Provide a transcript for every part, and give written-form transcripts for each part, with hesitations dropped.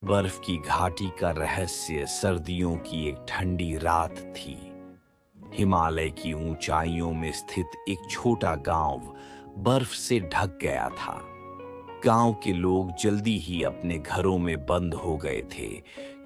बर्फ की घाटी का रहस्य सर्दियों की एक ठंडी रात थी। हिमालय की ऊंचाइयों में स्थित एक छोटा गांव बर्फ से ढक गया था। गांव के लोग जल्दी ही अपने घरों में बंद हो गए थे,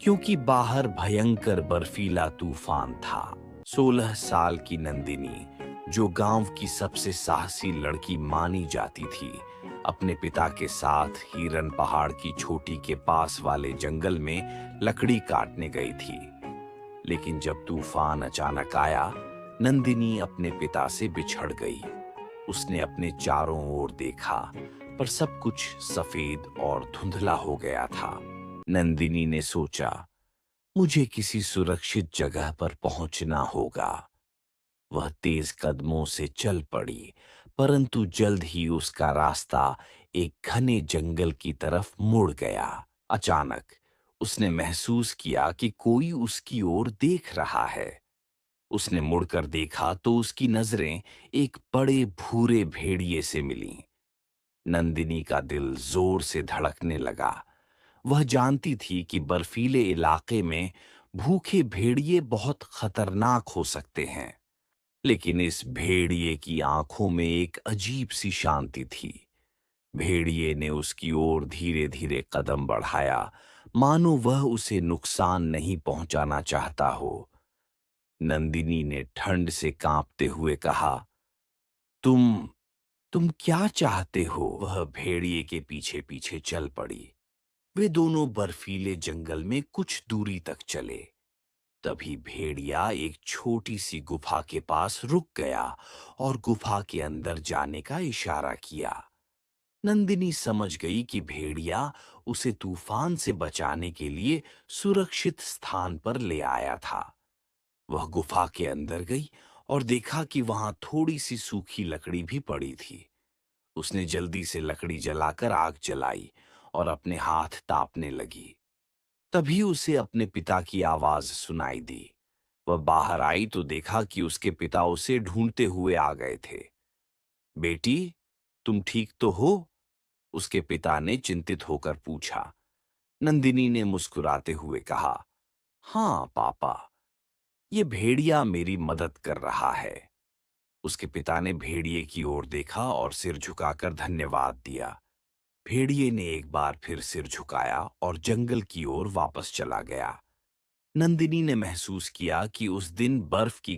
क्योंकि बाहर भयंकर बर्फीला तूफान था। 16 साल की नंदिनी, जो गांव की सबसे साहसी लड़की मानी जाती थी, अपने पिता के साथ हिरन पहाड़ की चोटी के पास वाले जंगल में लकड़ी काटने गई थी। लेकिन जब तूफान अचानक आया, नंदिनी अपने पिता से बिछड़ गई। उसने अपने चारों ओर देखा, पर सब कुछ सफेद और धुंधला हो गया था। नंदिनी ने सोचा, मुझे किसी सुरक्षित जगह पर पहुंचना होगा। वह तेज कदमों से चल पड़ी, परंतु जल्द ही उसका रास्ता एक घने जंगल की तरफ मुड़ गया। अचानक उसने महसूस किया कि कोई उसकी ओर देख रहा है। उसने मुड़कर देखा तो उसकी नजरें एक बड़े भूरे भेड़िए से मिलीं। नंदिनी का दिल जोर से धड़कने लगा। वह जानती थी कि बर्फीले इलाके में भूखे भेड़िए बहुत खतरनाक हो सकते हैं। लेकिन इस भेड़िए की आंखों में एक अजीब सी शांति थी। भेड़िए ने उसकी ओर धीरे धीरे कदम बढ़ाया, मानो वह उसे नुकसान नहीं पहुंचाना चाहता हो। नंदिनी ने ठंड से कांपते हुए कहा, तुम तुम क्या चाहते हो? वह भेड़िए के पीछे पीछे चल पड़ी। वे दोनों बर्फीले जंगल में कुछ दूरी तक चले। तभी भेड़िया एक छोटी सी गुफा के पास रुक गया और गुफा के अंदर जाने का इशारा किया। नंदिनी समझ गई कि भेड़िया उसे तूफान से बचाने के लिए सुरक्षित स्थान पर ले आया था। वह गुफा के अंदर गई और देखा कि वहां थोड़ी सी सूखी लकड़ी भी पड़ी थी। उसने जल्दी से लकड़ी जलाकर आग जलाई और अपने हाथ तापने लगी। तभी उसे अपने पिता की आवाज सुनाई दी। वह बाहर आई तो देखा कि उसके पिता उसे ढूंढते हुए आ गए थे। बेटी, तुम ठीक तो हो? उसके पिता ने चिंतित होकर पूछा। नंदिनी ने मुस्कुराते हुए कहा, हाँ पापा, ये भेड़िया मेरी मदद कर रहा है। उसके पिता ने भेड़िए की ओर देखा और सिर झुकाकर धन्यवाद दिया। भेड़िए ने एक बार फिर सिर झुकाया और जंगल की ओर वापस चला गया। नंदिनी ने महसूस किया कि उस दिन बर्फ की